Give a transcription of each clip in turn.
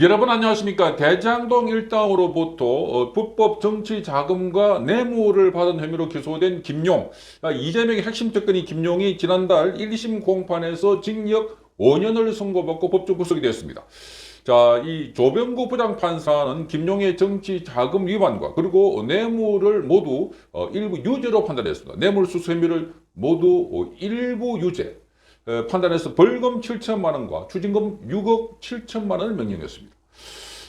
여러분 안녕하십니까? 대장동 일당으로부터 불법 정치 자금과 뇌물을 받은 혐의로 기소된 김용. 이재명의 핵심 접근인 김용이 지난달 1심 공판에서 징역 5년을 선고받고 법정 구속이 되었습니다. 자, 이 조병구 부장판사는 김용의 정치 자금 위반과 그리고 뇌물을 모두 일부 유죄로 판단했습니다. 뇌물수수 혐의를 모두 일부 유죄. 판단해서 벌금 7천만 원과 추징금 6억 7천만 원을 명령했습니다.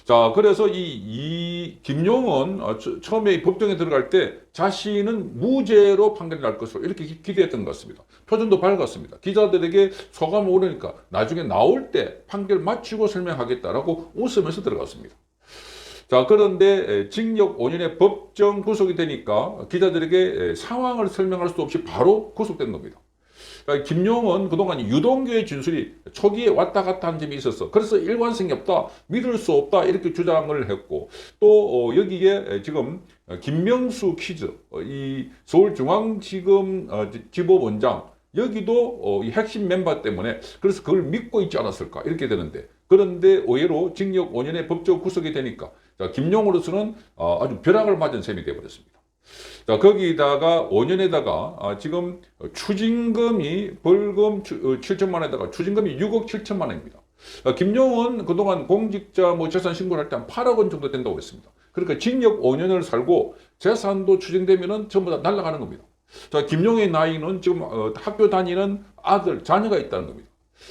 자, 그래서 이 김용은 처음에 법정에 들어갈 때 자신은 무죄로 판결이 날 것으로 이렇게 기대했던 것 같습니다. 표정도 밝았습니다. 기자들에게 소감을 오르니까 나중에 나올 때 판결 마치고 설명하겠다라고 웃으면서 들어갔습니다. 자, 그런데 징역 5년의 법정 구속이 되니까 기자들에게 상황을 설명할 수 없이 바로 구속된 겁니다. 그러니까 김용은 그동안 유동규의 진술이 초기에 왔다 갔다 한 점이 있었어. 그래서 일관성이 없다, 믿을 수 없다 이렇게 주장을 했고 또 여기에 지금 김명수 퀴즈, 이 서울중앙지검 지법원장 여기도 이 핵심 멤버 때문에 그래서 그걸 믿고 있지 않았을까 이렇게 되는데 그런데 의외로 징역 5년의 법적 구속이 되니까 김용으로서는 아주 벼락을 맞은 셈이 되어버렸습니다. 자, 거기다가 5년에다가 지금 추징금이 벌금 7천만 원에다가 추징금이 6억 7천만 원입니다. 김용은 그동안 공직자 재산 신고를 할 때 한 8억 원 정도 된다고 했습니다. 그러니까 징역 5년을 살고 재산도 추징되면은 전부 다 날아가는 겁니다. 자, 김용의 나이는 지금 학교 다니는 아들, 자녀가 있다는 겁니다.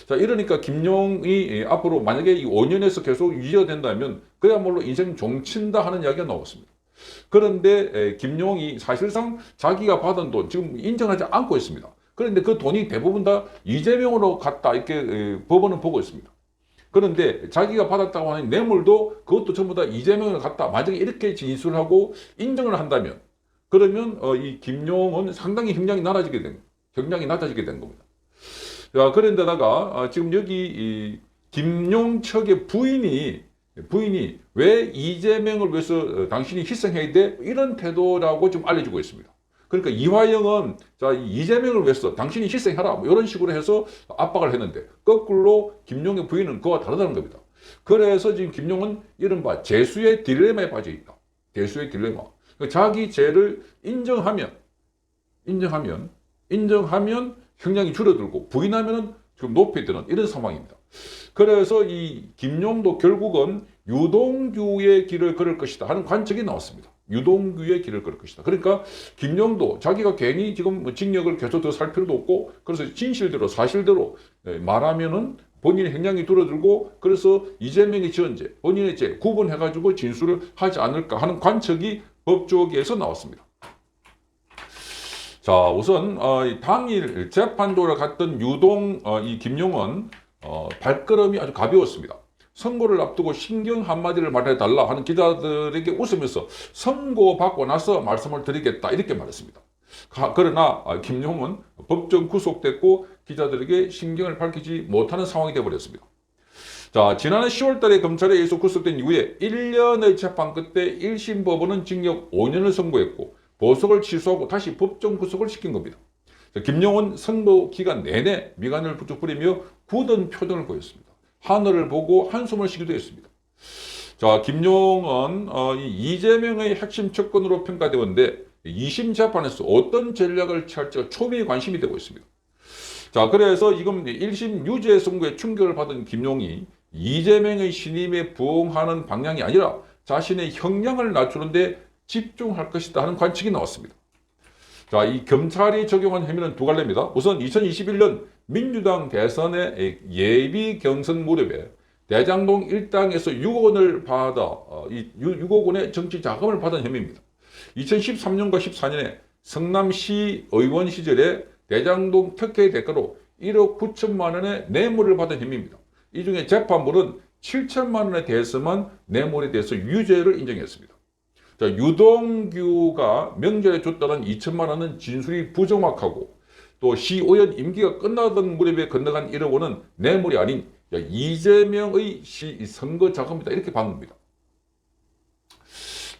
자, 이러니까 김용이 앞으로 만약에 이 5년에서 계속 유지가 된다면 그야말로 인생 종친다 하는 이야기가 나왔습니다. 그런데 김용이 사실상 자기가 받은 돈 지금 인정하지 않고 있습니다. 그런데 그 돈이 대부분 다 이재명으로 갔다 이렇게 법원은 보고 있습니다. 그런데 자기가 받았다고 하는 뇌물도 그것도 전부 다 이재명으로 갔다. 만약에 이렇게 진술하고 인정을 한다면 그러면 이 김용은 상당히 형량이 낮아지게 된 겁니다. 자, 그런데다가 지금 여기 이 김용 측의 부인이 왜 이재명을 위해서 당신이 희생해야 돼? 이런 태도라고 좀 알려지고 있습니다. 그러니까 이화영은 자, 이재명을 위해서 당신이 희생해라. 이런 식으로 해서 압박을 했는데 거꾸로 김용의 부인은 그와 다르다는 겁니다. 그래서 지금 김용은 이른바 재수의 딜레마에 빠져 있다. 재수의 딜레마. 그러니까 자기 죄를 인정하면 형량이 줄어들고 부인하면은 지금 높이드는 이런 상황입니다. 그래서 이 김용도 결국은 유동규의 길을 걸을 것이다 하는 관측이 나왔습니다. 유동규의 길을 걸을 것이다. 그러니까 김용도 자기가 괜히 지금 징역을 계속 더 살 필요도 없고 그래서 진실대로 사실대로 말하면은 본인의 형량이 줄어들고 그래서 이재명의 지원죄, 본인의 죄 구분해가지고 진술을 하지 않을까 하는 관측이 법조계에서 나왔습니다. 자, 우선 당일 재판조를 갔던 이 김용은 발걸음이 아주 가벼웠습니다. 선고를 앞두고 신경 한마디를 말해달라 하는 기자들에게 웃으면서 선고받고 나서 말씀을 드리겠다 이렇게 말했습니다. 그러나 김용은 법정 구속됐고 기자들에게 신경을 밝히지 못하는 상황이 되어버렸습니다. 자, 지난해 10월 달에 검찰에 의해서 구속된 이후에 1년의 재판 끝에 1심 법원은 징역 5년을 선고했고 보석을 취소하고 다시 법정 구속을 시킨 겁니다. 김용은 선고 기간 내내 미간을 부쩍 부리며 굳은 표정을 보였습니다. 하늘을 보고 한숨을 쉬기도 했습니다. 자, 김용은 이재명의 핵심 접근으로 평가되었는데 2심 재판에서 어떤 전략을 취할지가 초미의 관심이 되고 있습니다. 자, 그래서 지금 1심 유죄 선고에 충격을 받은 김용이 이재명의 신임에 부응하는 방향이 아니라 자신의 형량을 낮추는데 집중할 것이다 하는 관측이 나왔습니다. 자, 이 검찰이 적용한 혐의는 두 갈래입니다. 우선 2021년 민주당 대선의 예비 경선 무렵에 대장동 일당에서 6억 원을 받아 6억 원의 정치 자금을 받은 혐의입니다. 2013년과 14년에 성남시 의원 시절에 대장동 특혜 대가로 1억 9천만 원의 뇌물을 받은 혐의입니다. 이 중에 재판부는 7천만 원에 대해서만 뇌물에 대해서 유죄를 인정했습니다. 자, 유동규가 명절에 줬다는 2천만 원은 진술이 부정확하고 또 시의원 임기가 끝나던 무렵에 건너간 1억 원은 뇌물이 아닌 이재명의 선거 자금이다 이렇게 본 겁니다.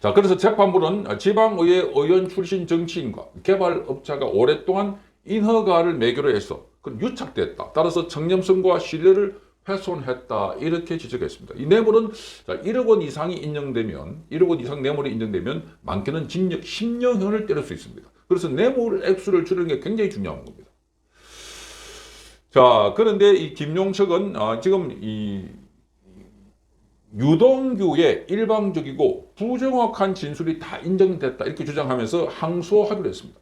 자, 그래서 재판부는 지방의회 의원 출신 정치인과 개발업자가 오랫동안 인허가를 매개로 해서 유착됐다. 따라서 청렴성과 신뢰를 훼손했다 이렇게 지적했습니다. 이 뇌물은 1억 원 이상이 인정되면 1억 원 이상 뇌물이 인정되면 많게는 징역 10년형을 때릴 수 있습니다. 그래서 뇌물 액수를 줄이는 게 굉장히 중요한 겁니다. 자, 그런데 이 김용석은 지금 이 유동규의 일방적이고 부정확한 진술이 다 인정됐다 이렇게 주장하면서 항소하기로 했습니다.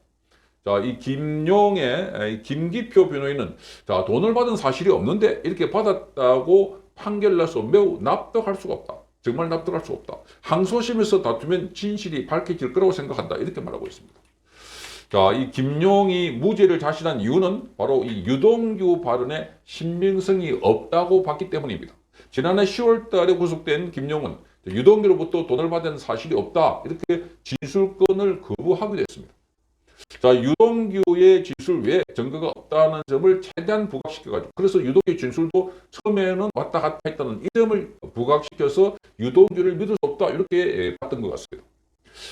자, 이 김용의 김기표 변호인은 자, 돈을 받은 사실이 없는데 이렇게 받았다고 판결을 내서 매우 납득할 수가 없다. 정말 납득할 수가 없다. 항소심에서 다투면 진실이 밝혀질 거라고 생각한다. 이렇게 말하고 있습니다. 자, 이 김용이 무죄를 자신한 이유는 바로 이 유동규 발언에 신빙성이 없다고 봤기 때문입니다. 지난해 10월 달에 구속된 김용은 유동규로부터 돈을 받은 사실이 없다. 이렇게 진술권을 거부하기도 했습니다. 자, 유동규의 진술 외에 증거가 없다는 점을 최대한 부각시켜가지고 그래서 유동규의 진술도 처음에는 왔다 갔다 했다는 이 점을 부각시켜서 유동규를 믿을 수 없다 이렇게 봤던 것 같습니다.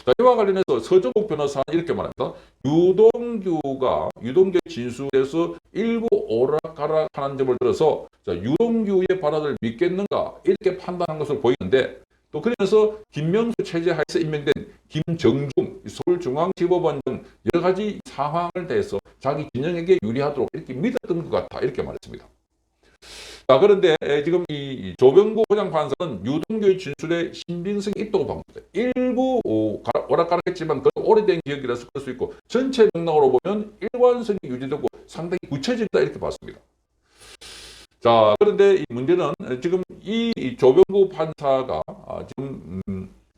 자, 이와 관련해서 서정욱 변호사는 이렇게 말합니다. 유동규의 진술에서 일부 오락가락하는 점을 들어서 자, 유동규의 발언을 믿겠는가 이렇게 판단한 것을 보이는데 또 그러면서 김명수 체제하에서 임명된 김정중 서울중앙지법원 등 여러 가지 상황을 대해서 자기 진영에게 유리하도록 이렇게 믿었던 것 같다 이렇게 말했습니다. 자, 그런데 지금 이 조병구 부장판사는 유동규의 진술에 신빙성이 있다고 봅니다. 일부 오락가락했지만 그 오래된 기억이라서 그럴 수 있고 전체 맥락으로 보면 일관성이 유지되고 상당히 구체적이다 이렇게 봤습니다. 자, 그런데 이 문제는 지금 이 조병구 판사가 지금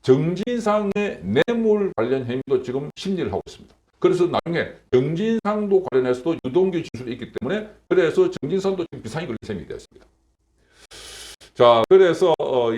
정진상의 뇌물 관련 혐의도 지금 심리를 하고 있습니다. 그래서 나중에 정진상도 관련해서도 유동규 진술이 있기 때문에 그래서 정진상도 지금 비상이 걸린 셈이 되었습니다. 자, 그래서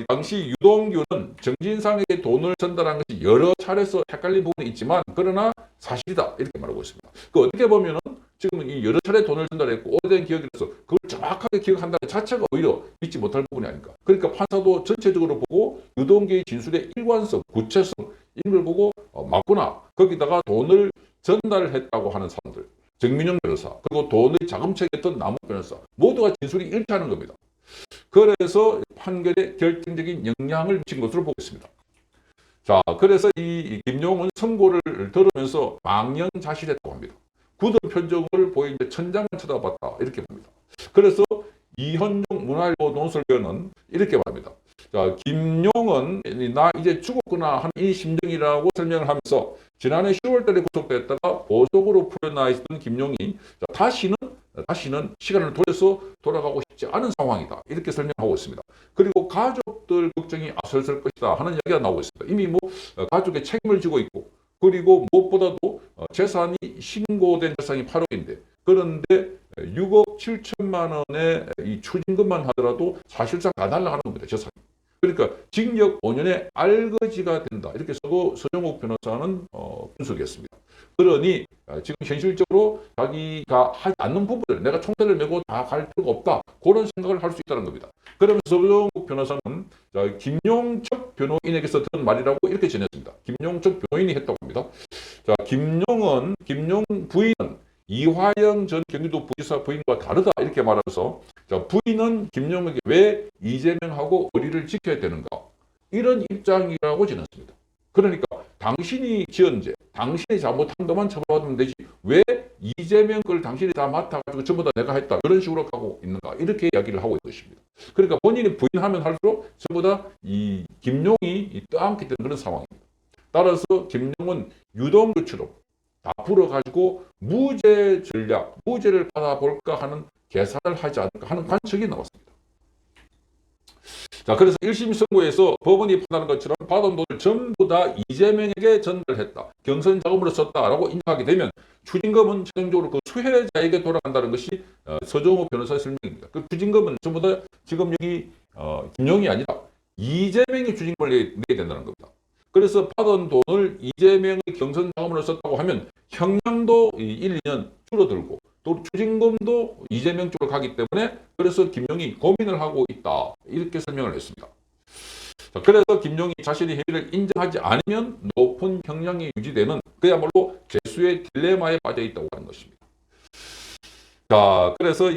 당시 유동규는 정진상에게 돈을 전달한 것이 여러 차례서 헷갈린 부분이 있지만 그러나 사실이다 이렇게 말하고 있습니다. 그 어떻게 보면은 지금 이 여러 차례 돈을 전달했고 오래된 기억이라서 그걸 정확하게 기억한다는 자체가 오히려 믿지 못할 부분이 아닌가. 그러니까 판사도 전체적으로 보고 유동규의 진술의 일관성, 구체성 이런 걸 보고 맞구나. 거기다가 돈을 전달했다고 하는 사람들, 정민용 변호사 그리고 돈의 자금책이었던 남욱 변호사 모두가 진술이 일치하는 겁니다. 그래서 판결에 결정적인 영향을 미친 것으로 보고 있습니다. 자, 그래서 이 김용은 선고를 들으면서 망연자실했다고 합니다. 굳은 표정을 보이는데 천장을 쳐다봤다 이렇게 봅니다. 그래서 이현종 문화일보 논설위원은 이렇게 말합니다. 자, 김용은 나 이제 죽었구나 하는 이 심정이라고 설명을 하면서 지난해 10월 달에 구속됐다가 보석으로 풀려나 있던 김용이 다시는 시간을 돌려서 돌아가고 싶지 않은 상황이다. 이렇게 설명하고 있습니다. 그리고 가족들 걱정이 앞설설 것이다 하는 이야기가 나오고 있습니다. 이미 가족의 책임을 지고 있고 그리고 무엇보다도 재산이 신고된 재산이 8억인데 그런데 6억 7천만 원의 이 추징금만 하더라도 사실상 다 날아가는 겁니다. 재산이. 그러니까 징역 5년의 알거지가 된다. 이렇게 서정욱 변호사는 분석했습니다. 그러니 지금 현실적으로 자기가 하지 않는 부분을 내가 총대를 메고 다 갈 필요가 없다. 그런 생각을 할 수 있다는 겁니다. 그러면서 서정욱 변호사는 김용적 변호인에게서 들은 말이라고 이렇게 전했습니다. 김용적 변호인이 했다고 합니다. 자, 김용 부인은 이화영 전 경기도 부지사 부인과 다르다 이렇게 말하면서 자, 부인은 김용에게 왜 이재명하고 의리를 지켜야 되는가 이런 입장이라고 전했습니다. 그러니까 당신이 지은 죄, 당신이 잘못한 것만 처벌받으면 되지 왜 이재명 걸 당신이 다 맡아가지고 전부 다 내가 했다 이런 식으로 가고 있는가 이렇게 이야기를 하고 있는 것입니다. 그러니까 본인이 부인하면 할수록 전부 다 이 김용이 떠안게 되는 그런 상황입니다. 따라서 김용은 유동규처럼 다 풀어가지고 무죄 전략, 무죄를 받아볼까 하는 계산을 하지 않을까 하는 관측이 나왔습니다. 자, 그래서 1심 선고에서 법원이 판단한 것처럼 받은 돈을 전부 다 이재명에게 전달했다. 경선 자금으로 썼다라고 인정하게 되면 추징금은 최종적으로 그 수혜자에게 돌아간다는 것이 서정욱 변호사의 설명입니다. 그 추징금은 전부 다 지금 여기 김용이 아니라 이재명이 추징금을 내야 된다는 겁니다. 그래서 받은 돈을 이재명의 경선 자금으로 썼다고 하면 형량도 1, 2년 줄어들고 또 추징금도 이재명 쪽으로 가기 때문에 그래서 김용이 고민을 하고 있다. 이렇게 설명을 했습니다. 자, 그래서 김용이 자신의 행위를 인정하지 않으면 높은 형량이 유지되는 그야말로 죄수의 딜레마에 빠져 있다고 하는 것입니다. 자, 그래서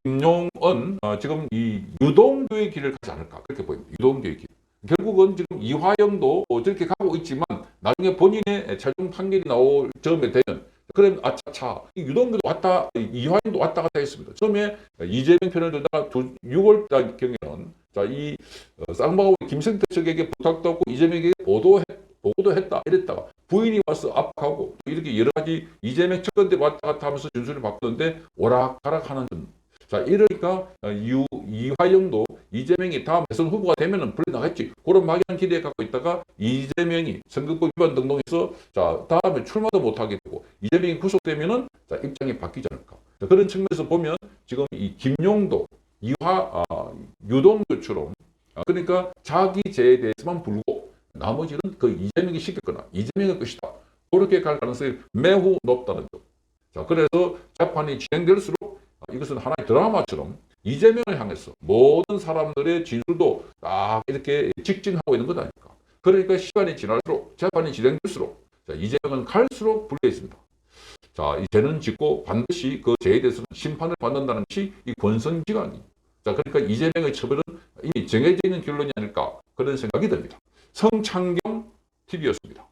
김용은 지금 이 유동규의 길을 가지 않을까 그렇게 보입니다. 유동규의 길. 결국은 지금 이화영도 저렇게 가고 있지만 나중에 본인의 최종 판결이 나올 점에 되면 그럼 아차차 유동규도 왔다 이화영도 왔다 갔다 했습니다. 처음에 이재명 편을 들다가 6월 달 경에는 자이 쌍방울 김성태 측에게 부탁도 없고 이재명에게 보고도 했다 이랬다가 부인이 와서 압박하고 이렇게 여러 가지 이재명 측근들 왔다 갔다 하면서 진술을 바꾸는데 오락가락 하는 점. 자 이러니까 이화영도 이재명이 다음 대선 후보가 되면은 불려나겠지 그런 막연한 기대에 갖고 있다가 이재명이 선거법 위반 등등해서 자 다음에 출마도 못하게 되고 이재명이 구속되면은 자 입장이 바뀌지 않을까. 자, 그런 측면에서 보면 지금 이 김용도 유동규처럼 그러니까 자기 죄에 대해서만 불고 나머지는 그 이재명이 시켰거나 이재명의 것이다. 그렇게 갈 가능성이 매우 높다는 점. 자, 그래서 재판이 진행될수록 이것은 하나의 드라마처럼 이재명을 향해서 모든 사람들의 진술도 딱 이렇게 직진하고 있는 것 아닙니까? 그러니까 시간이 지날수록 재판이 진행될수록 자, 이재명은 갈수록 불리해 있습니다. 자, 이 죄는 짓고 반드시 그 죄에 대해서는 심판을 받는다는 것이 이 권선기관이. 자, 그러니까 이재명의 처벌은 이미 정해져 있는 결론이 아닐까 그런 생각이 듭니다. 성창경 TV였습니다.